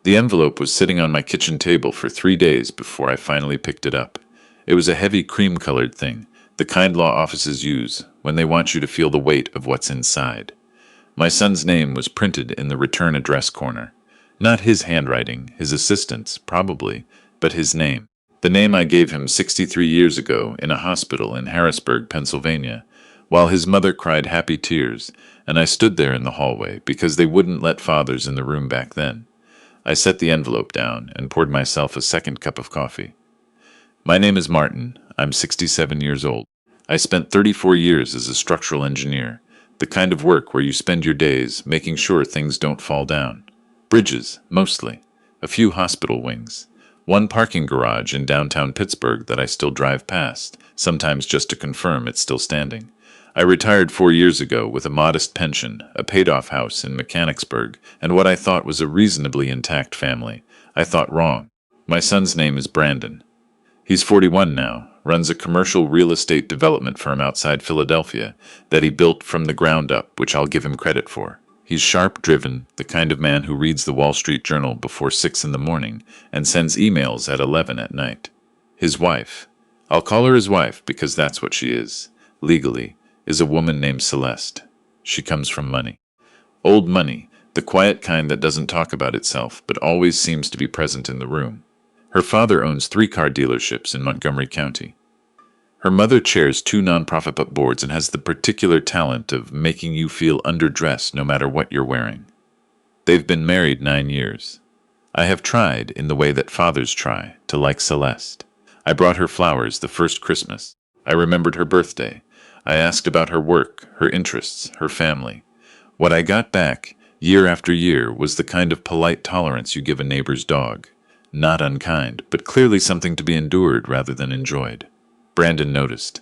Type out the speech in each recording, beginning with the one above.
The envelope was sitting on my kitchen table for 3 days before I finally picked it up. It was a heavy cream-colored thing, the kind law offices use when they want you to feel the weight of what's inside. My son's name was printed in the return address corner. Not his handwriting, his assistant's, probably, but his name. The name I gave him 63 years ago in a hospital in Harrisburg, Pennsylvania, while his mother cried happy tears, and I stood there in the hallway because they wouldn't let fathers in the room back then. I set the envelope down and poured myself a second cup of coffee. My name is Martin. I'm 67 years old. I spent 34 years as a structural engineer, the kind of work where you spend your days making sure things don't fall down. Bridges, mostly. A few hospital wings. One parking garage in downtown Pittsburgh that I still drive past, sometimes just to confirm it's still standing. I retired 4 years ago with a modest pension, a paid-off house in Mechanicsburg, and what I thought was a reasonably intact family. I thought wrong. My son's name is Brandon. He's 41 now, runs a commercial real estate development firm outside Philadelphia that he built from the ground up, which I'll give him credit for. He's sharp-driven, the kind of man who reads the Wall Street Journal before 6 in the morning and sends emails at 11 at night. His wife, I'll call her his wife because that's what she is, legally, is a woman named Celeste. She comes from money. Old money, the quiet kind that doesn't talk about itself but always seems to be present in the room. Her father owns 3 car dealerships in Montgomery County. Her mother chairs 2 nonprofit boards and has the particular talent of making you feel underdressed no matter what you're wearing. They've been married 9 years. I have tried, in the way that fathers try, to like Celeste. I brought her flowers the first Christmas. I remembered her birthday. I asked about her work, her interests, her family. What I got back, year after year, was the kind of polite tolerance you give a neighbor's dog. Not unkind, but clearly something to be endured rather than enjoyed. Brandon noticed.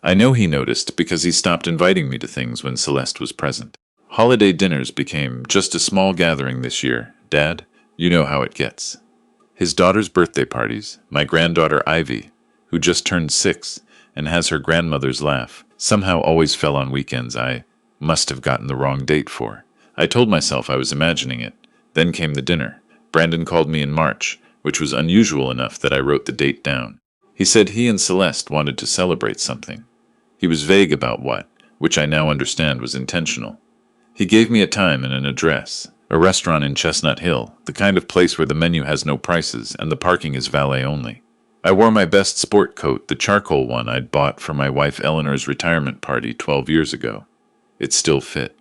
I know he noticed because he stopped inviting me to things when Celeste was present. Holiday dinners became just a small gathering this year. Dad, you know how it gets. His daughter's birthday parties, my granddaughter Ivy, who just turned 6 and has her grandmother's laugh, somehow always fell on weekends I must have gotten the wrong date for. I told myself I was imagining it. Then came the dinner. Brandon called me in March, which was unusual enough that I wrote the date down. He said he and Celeste wanted to celebrate something. He was vague about what, which I now understand was intentional. He gave me a time and an address, a restaurant in Chestnut Hill, the kind of place where the menu has no prices and the parking is valet only. I wore my best sport coat, the charcoal one I'd bought for my wife Eleanor's retirement party 12 years ago. It still fit.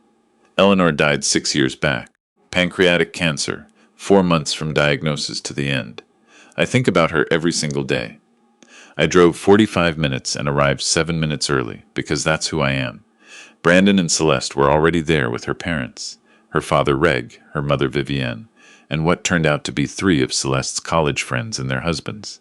Eleanor died 6 years back. Pancreatic cancer, 4 months from diagnosis to the end. I think about her every single day. I drove 45 minutes and arrived 7 minutes early, because that's who I am. Brandon and Celeste were already there with her parents, her father Reg, her mother Vivienne, and what turned out to be 3 of Celeste's college friends and their husbands.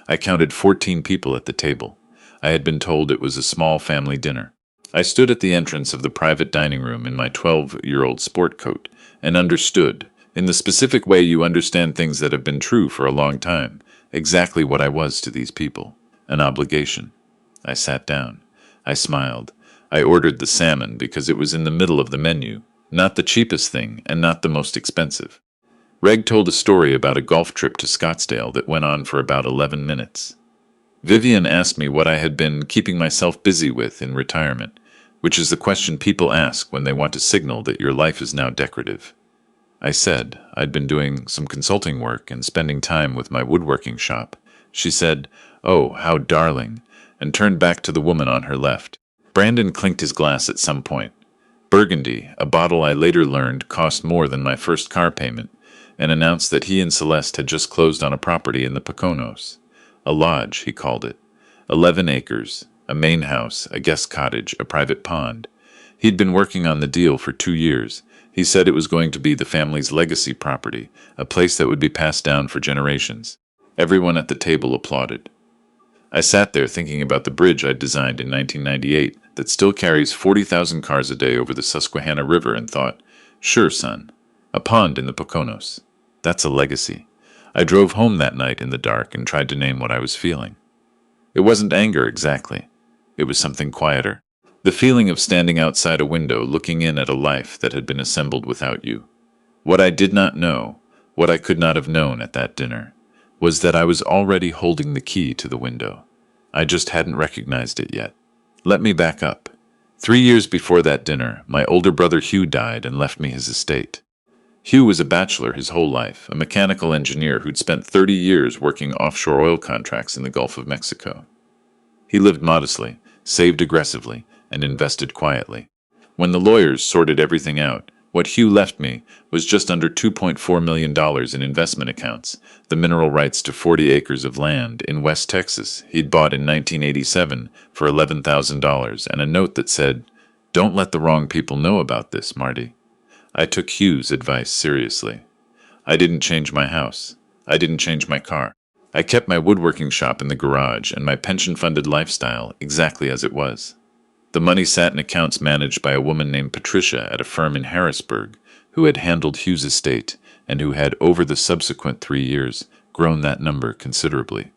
I counted 14 people at the table. I had been told it was a small family dinner. I stood at the entrance of the private dining room in my 12-year-old sport coat and understood, in the specific way you understand things that have been true for a long time, exactly what I was to these people. An obligation. I sat down. I smiled. I ordered the salmon because it was in the middle of the menu, not the cheapest thing and not the most expensive. Reg told a story about a golf trip to Scottsdale that went on for about 11 minutes. Vivian asked me what I had been keeping myself busy with in retirement, which is the question people ask when they want to signal that your life is now decorative. I said I'd been doing some consulting work and spending time with my woodworking shop. She said, "Oh, how darling," and turned back to the woman on her left. Brandon clinked his glass at some point. Burgundy, a bottle I later learned cost more than my first car payment, and announced that he and Celeste had just closed on a property in the Poconos. A lodge, he called it. 11 acres, a main house, a guest cottage, a private pond. He'd been working on the deal for 2 years. He said it was going to be the family's legacy property, a place that would be passed down for generations. Everyone at the table applauded. I sat there thinking about the bridge I'd designed in 1998 that still carries 40,000 cars a day over the Susquehanna River and thought, sure, son, a pond in the Poconos. That's a legacy. I drove home that night in the dark and tried to name what I was feeling. It wasn't anger exactly. It was something quieter. The feeling of standing outside a window looking in at a life that had been assembled without you. What I did not know What I could not have known at that dinner was that I was already holding the key to the window. I just hadn't recognized it yet. Let me back up. 3 years before that dinner, my older brother Hugh died and left me his estate. Hugh was a bachelor his whole life, a mechanical engineer who'd spent 30 years working offshore oil contracts in the Gulf of Mexico. He lived modestly, saved aggressively, and invested quietly. When the lawyers sorted everything out, what Hugh left me was just under $2.4 million in investment accounts, the mineral rights to 40 acres of land in West Texas he'd bought in 1987 for $11,000, and a note that said, "Don't let the wrong people know about this, Marty." I took Hugh's advice seriously. I didn't change my house. I didn't change my car. I kept my woodworking shop in the garage and my pension-funded lifestyle exactly as it was. The money sat in accounts managed by a woman named Patricia at a firm in Harrisburg who had handled Hugh's estate and who had, over the subsequent 3 years, grown that number considerably.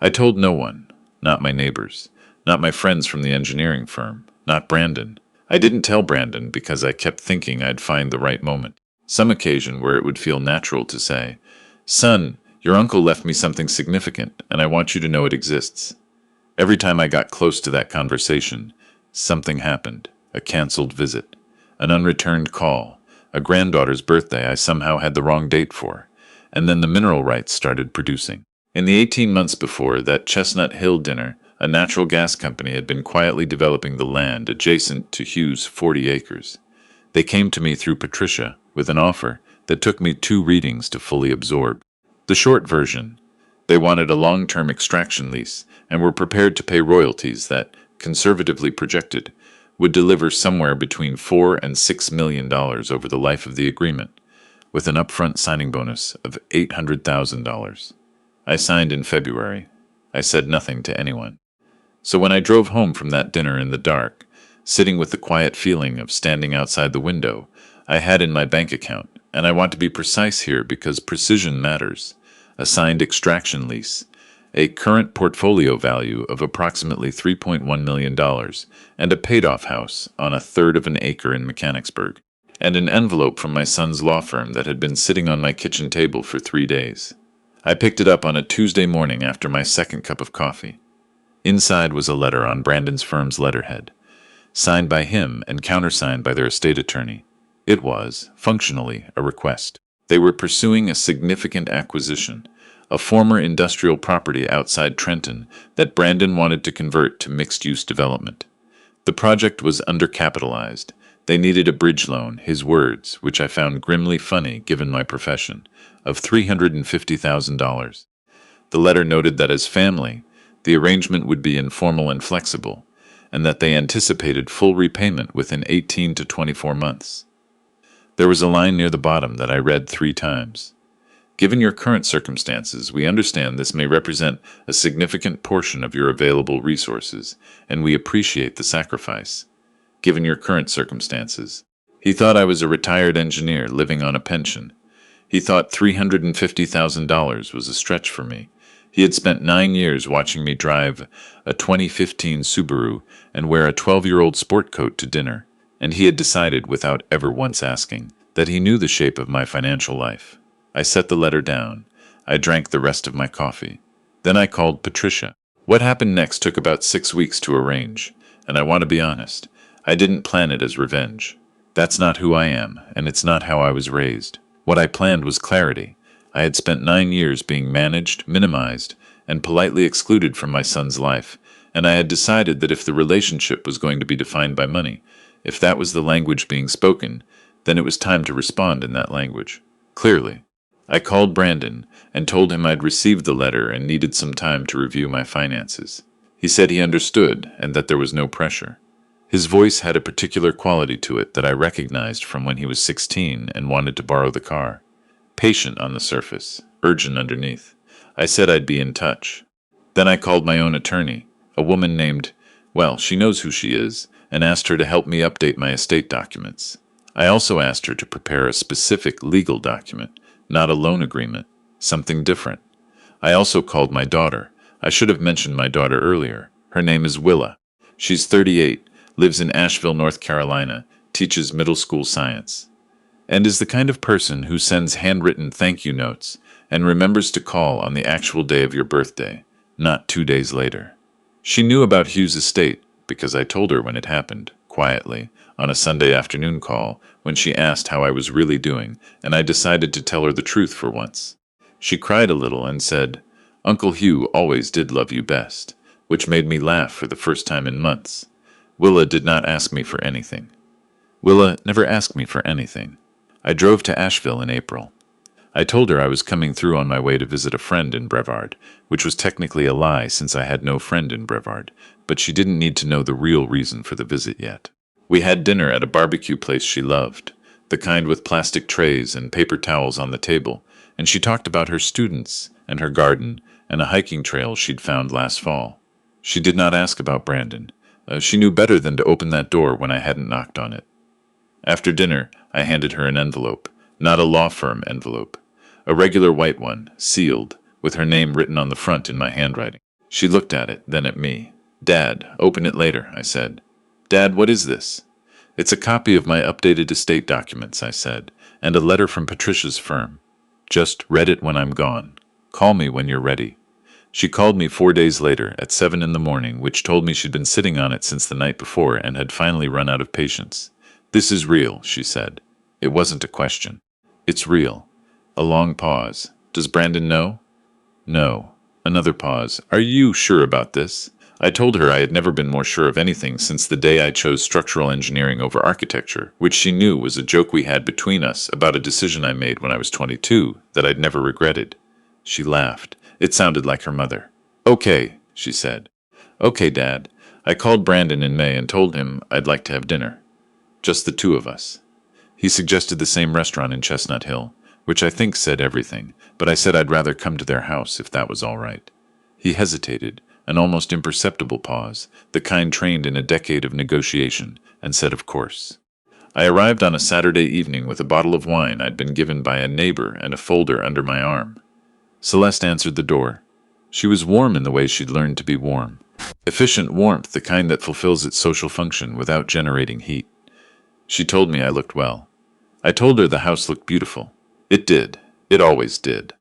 I told no one, not my neighbors, not my friends from the engineering firm, not Brandon. I didn't tell Brandon because I kept thinking I'd find the right moment, some occasion where it would feel natural to say, "Son, your uncle left me something significant, and I want you to know it exists." Every time I got close to that conversation, something happened. A canceled visit, an unreturned call, a granddaughter's birthday I somehow had the wrong date for, and then the mineral rights started producing. In the 18 months before that Chestnut Hill dinner, a natural gas company had been quietly developing the land adjacent to Hugh's 40 acres. They came to me through Patricia with an offer that took me 2 readings to fully absorb. The short version: they wanted a long-term extraction lease and were prepared to pay royalties that, conservatively projected, would deliver somewhere between $4 and $6 million over the life of the agreement, with an upfront signing bonus of $800,000. I signed in February. I said nothing to anyone. So when I drove home from that dinner in the dark, sitting with the quiet feeling of standing outside the window I had in my bank account, and I want to be precise here because precision matters, a signed extraction lease, a current portfolio value of approximately $3.1 million, and a paid-off house on a third of an acre in Mechanicsburg, and an envelope from my son's law firm that had been sitting on my kitchen table for 3 days. I picked it up on a Tuesday morning after my second cup of coffee. Inside was a letter on Brandon's firm's letterhead, signed by him and countersigned by their estate attorney. It was, functionally, a request. They were pursuing a significant acquisition, a former industrial property outside Trenton that Brandon wanted to convert to mixed-use development. The project was undercapitalized. They needed a bridge loan, his words, which I found grimly funny given my profession, of $350,000. The letter noted that as family, the arrangement would be informal and flexible, and that they anticipated full repayment within 18 to 24 months. There was a line near the bottom that I read 3 times. Given your current circumstances, we understand this may represent a significant portion of your available resources, and we appreciate the sacrifice. Given your current circumstances. He thought I was a retired engineer living on a pension. He thought $350,000 was a stretch for me. He had spent 9 years watching me drive a 2015 Subaru and wear a 12-year-old sport coat to dinner, and he had decided, without ever once asking, that he knew the shape of my financial life. I set the letter down. I drank the rest of my coffee. Then I called Patricia. What happened next took about 6 weeks to arrange, and I want to be honest, I didn't plan it as revenge. That's not who I am, and it's not how I was raised. What I planned was clarity. I had spent 9 years being managed, minimized, and politely excluded from my son's life, and I had decided that if the relationship was going to be defined by money, if that was the language being spoken, then it was time to respond in that language. Clearly. I called Brandon and told him I'd received the letter and needed some time to review my finances. He said he understood and that there was no pressure. His voice had a particular quality to it that I recognized from when he was 16 and wanted to borrow the car. Patient on the surface, urgent underneath. I said I'd be in touch. Then I called my own attorney, a woman named, well, she knows who she is, and asked her to help me update my estate documents. I also asked her to prepare a specific legal document, not a loan agreement, something different. I also called my daughter. I should have mentioned my daughter earlier. Her name is Willa. She's 38, lives in Asheville, North Carolina, teaches middle school science. and is the kind of person who sends handwritten thank you notes and remembers to call on the actual day of your birthday, not 2 days later. She knew about Hugh's estate because I told her when it happened, quietly, on a Sunday afternoon call when she asked how I was really doing, and I decided to tell her the truth for once. She cried a little and said, "Uncle Hugh always did love you best," which made me laugh for the first time in months. Willa did not ask me for anything. Willa never asked me for anything. I drove to Asheville in April. I told her I was coming through on my way to visit a friend in Brevard, which was technically a lie since I had no friend in Brevard, but she didn't need to know the real reason for the visit yet. We had dinner at a barbecue place she loved, the kind with plastic trays and paper towels on the table, and she talked about her students and her garden and a hiking trail she'd found last fall. She did not ask about Brandon. She knew better than to open that door when I hadn't knocked on it. After dinner, I handed her an envelope, not a law firm envelope, a regular white one, sealed, with her name written on the front in my handwriting. She looked at it, then at me. "Dad, open it later," I said. "Dad, what is this?" "It's a copy of my updated estate documents," I said, "and a letter from Patricia's firm. Just read it when I'm gone. Call me when you're ready." She called me 4 days later, at 7 in the morning, which told me she'd been sitting on it since the night before and had finally run out of patience. "This is real," she said. It wasn't a question. "It's real." A long pause. "Does Brandon know?" "No." Another pause. "Are you sure about this?" I told her I had never been more sure of anything since the day I chose structural engineering over architecture, which she knew was a joke we had between us about a decision I made when I was 22 that I'd never regretted. She laughed. It sounded like her mother. "Okay," she said. "Okay, Dad. I called Brandon in May and told him I'd like to have dinner. Just the two of us." He suggested the same restaurant in Chestnut Hill, which I think said everything, but I said I'd rather come to their house if that was all right. He hesitated, an almost imperceptible pause, the kind trained in a decade of negotiation, and said of course. I arrived on a Saturday evening with a bottle of wine I'd been given by a neighbor and a folder under my arm. Celeste answered the door. She was warm in the way she'd learned to be warm. Efficient warmth, the kind that fulfills its social function without generating heat. She told me I looked well. I told her the house looked beautiful. It did. It always did.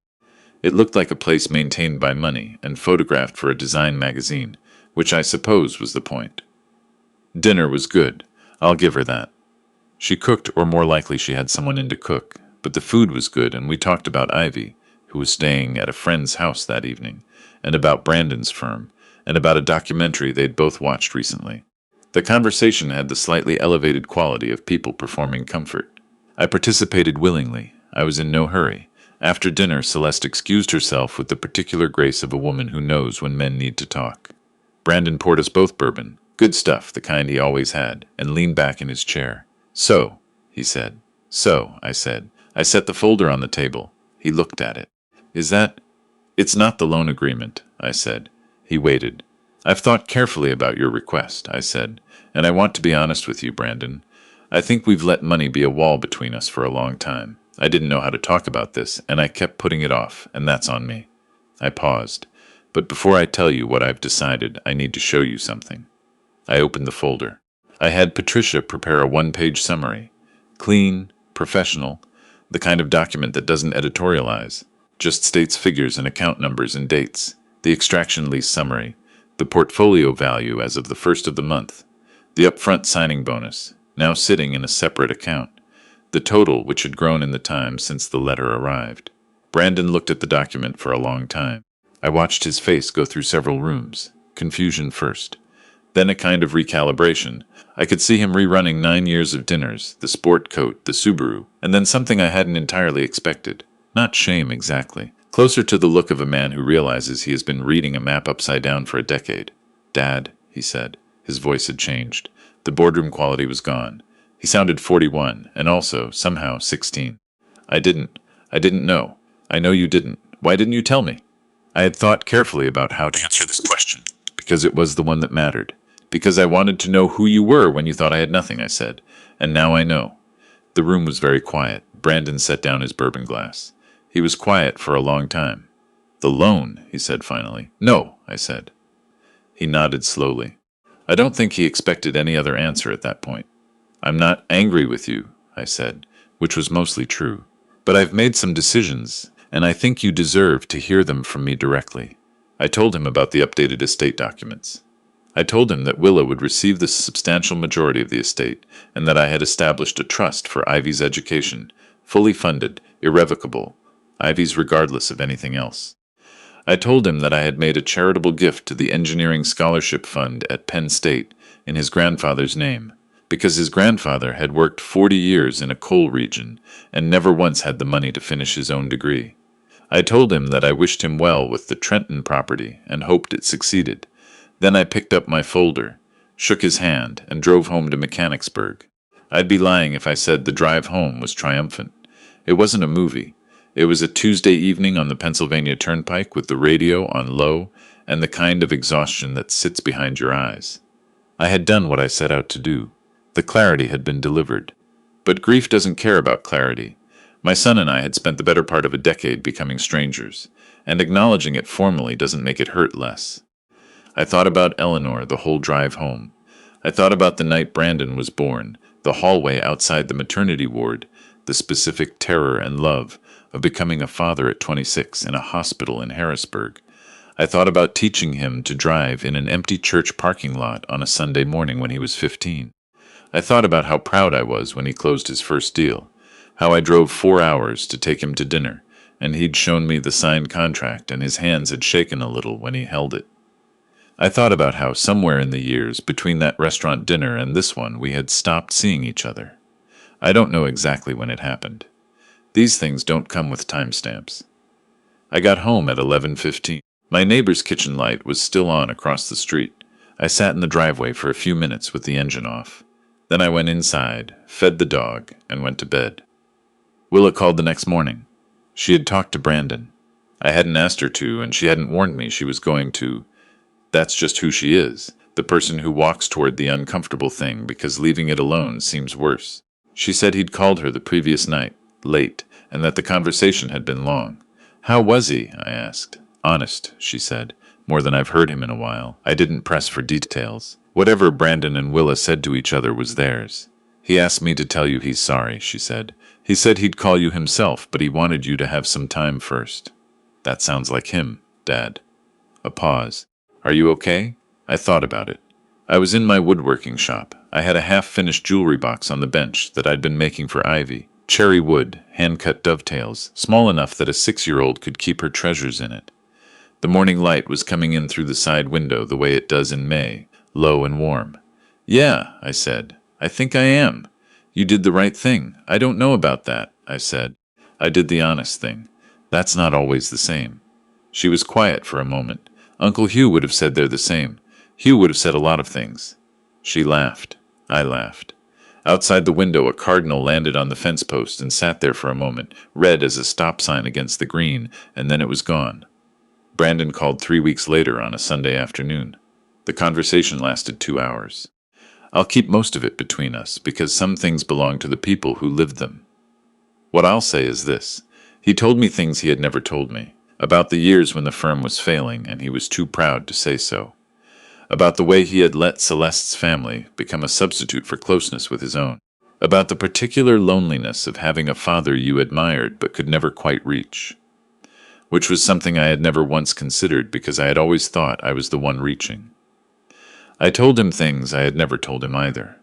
It looked like a place maintained by money and photographed for a design magazine, which I suppose was the point. Dinner was good. I'll give her that. She cooked, or more likely she had someone in to cook, but the food was good, and we talked about Ivy, who was staying at a friend's house that evening, and about Brandon's firm, and about a documentary they'd both watched recently. The conversation had the slightly elevated quality of people performing comfort. I participated willingly. I was in no hurry. After dinner, Celeste excused herself with the particular grace of a woman who knows when men need to talk. Brandon poured us both bourbon, good stuff, the kind he always had, and leaned back in his chair. "So," he said. "So," I said. I set the folder on the table. He looked at it. "Is that—" "It's not the loan agreement," I said. He waited. "I've thought carefully about your request," I said, "and I want to be honest with you, Brandon. I think we've let money be a wall between us for a long time. I didn't know how to talk about this, and I kept putting it off, and that's on me." I paused. "But before I tell you what I've decided, I need to show you something." I opened the folder. I had Patricia prepare a one-page summary. Clean, professional, the kind of document that doesn't editorialize, just states figures and account numbers and dates, the extraction lease summary, the portfolio value as of the first of the month, the upfront signing bonus, now sitting in a separate account, the total which had grown in the time since the letter arrived. Brandon looked at the document for a long time. I watched his face go through several rooms, confusion first, then a kind of recalibration. I could see him rerunning 9 years of dinners, the sport coat, the Subaru, and then something I hadn't entirely expected. Not shame exactly. Closer to the look of a man who realizes he has been reading a map upside down for a decade. "Dad," he said. His voice had changed. The boardroom quality was gone. He sounded 41, and also, somehow, 16. I didn't know. I know you didn't. Why didn't you tell me?" I had thought carefully about how to answer this question, because it was the one that mattered. "Because I wanted to know who you were when you thought I had nothing," I said. "And now I know." The room was very quiet. Brandon set down his bourbon glass. He was quiet for a long time. "The loan," he said finally. "No," I said. He nodded slowly. I don't think he expected any other answer at that point. "I'm not angry with you," I said, which was mostly true. But I've made some decisions, and I think you deserve to hear them from me directly. I told him about the updated estate documents. I told him that Willa would receive the substantial majority of the estate, and that I had established a trust for Ivy's education, fully funded, irrevocable, Ivy's regardless of anything else. I told him that I had made a charitable gift to the Engineering Scholarship Fund at Penn State in his grandfather's name, because his grandfather had worked 40 years in a coal region and never once had the money to finish his own degree. I told him that I wished him well with the Trenton property and hoped it succeeded. Then I picked up my folder, shook his hand, and drove home to Mechanicsburg. I'd be lying if I said the drive home was triumphant. It wasn't a movie. It was a Tuesday evening on the Pennsylvania Turnpike with the radio on low and the kind of exhaustion that sits behind your eyes. I had done what I set out to do. The clarity had been delivered. But grief doesn't care about clarity. My son and I had spent the better part of a decade becoming strangers, and acknowledging it formally doesn't make it hurt less. I thought about Eleanor the whole drive home. I thought about the night Brandon was born, the hallway outside the maternity ward, the specific terror and love of becoming a father at 26 in a hospital in Harrisburg. I thought about teaching him to drive in an empty church parking lot on a Sunday morning when he was 15. I thought about how proud I was when he closed his first deal, how I drove 4 hours to take him to dinner, and he'd shown me the signed contract and his hands had shaken a little when he held it. I thought about how somewhere in the years between that restaurant dinner and this one we had stopped seeing each other. I don't know exactly when it happened. These things don't come with timestamps. I got home at 11:15. My neighbor's kitchen light was still on across the street. I sat in the driveway for a few minutes with the engine off. Then I went inside, fed the dog, and went to bed. Willa called the next morning. She had talked to Brandon. I hadn't asked her to, and she hadn't warned me she was going to. That's just who she is, the person who walks toward the uncomfortable thing because leaving it alone seems worse. She said he'd called her the previous night, late, and that the conversation had been long. How was he? I asked. Honest, she said, more than I've heard him in a while. I didn't press for details. Whatever Brandon and Willa said to each other was theirs. He asked me to tell you he's sorry, she said. He said he'd call you himself, but he wanted you to have some time first. That sounds like him, Dad. A pause. Are you okay? I thought about it. I was in my woodworking shop. I had a half-finished jewelry box on the bench that I'd been making for Ivy. Cherry wood, hand-cut dovetails, small enough that a 6-year-old could keep her treasures in it. The morning light was coming in through the side window the way it does in May, low and warm. Yeah, I said. I think I am. You did the right thing. I don't know about that, I said. I did the honest thing. That's not always the same. She was quiet for a moment. Uncle Hugh would have said they're the same. Hugh would have said a lot of things. She laughed. I laughed. Outside the window, a cardinal landed on the fence post and sat there for a moment, red as a stop sign against the green, and then it was gone. Brandon called 3 weeks later on a Sunday afternoon. The conversation lasted 2 hours. I'll keep most of it between us, because some things belong to the people who lived them. What I'll say is this. He told me things he had never told me, about the years when the firm was failing and he was too proud to say so, about the way he had let Celeste's family become a substitute for closeness with his own, about the particular loneliness of having a father you admired but could never quite reach, which was something I had never once considered because I had always thought I was the one reaching. I told him things I had never told him either.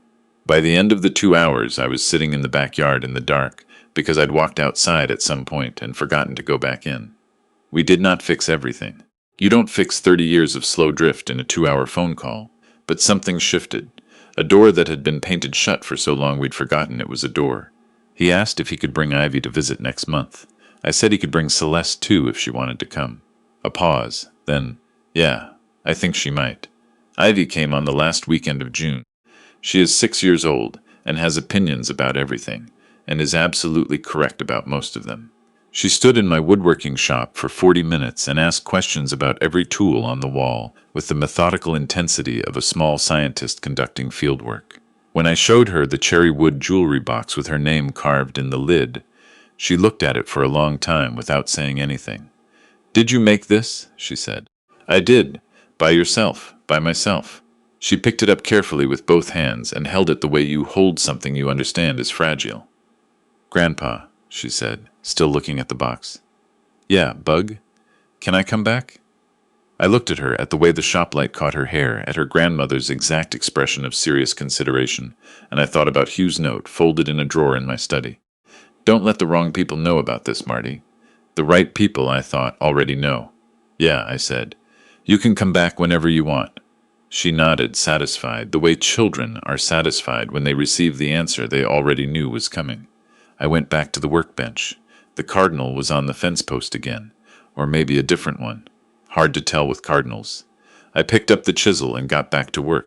By the end of the 2 hours, I was sitting in the backyard in the dark because I'd walked outside at some point and forgotten to go back in. We did not fix everything. You don't fix 30 years of slow drift in a 2-hour phone call, but something shifted. A door that had been painted shut for so long we'd forgotten it was a door. He asked if he could bring Ivy to visit next month. I said he could bring Celeste too if she wanted to come. A pause, then, yeah, I think she might. Ivy came on the last weekend of June. She is 6 years old and has opinions about everything, and is absolutely correct about most of them. She stood in my woodworking shop for 40 minutes and asked questions about every tool on the wall with the methodical intensity of a small scientist conducting fieldwork. When I showed her the cherry wood jewelry box with her name carved in the lid, she looked at it for a long time without saying anything. "Did you make this?" she said. "I did. By yourself. By myself." She picked it up carefully with both hands and held it the way you hold something you understand is fragile. Grandpa, she said, still looking at the box. Yeah, Bug? Can I come back? I looked at her, at the way the shop light caught her hair, at her grandmother's exact expression of serious consideration, and I thought about Hugh's note folded in a drawer in my study. Don't let the wrong people know about this, Marty. The right people, I thought, already know. Yeah, I said. You can come back whenever you want. She nodded, satisfied, the way children are satisfied when they receive the answer they already knew was coming. I went back to the workbench. The cardinal was on the fence post again, or maybe a different one. Hard to tell with cardinals. I picked up the chisel and got back to work.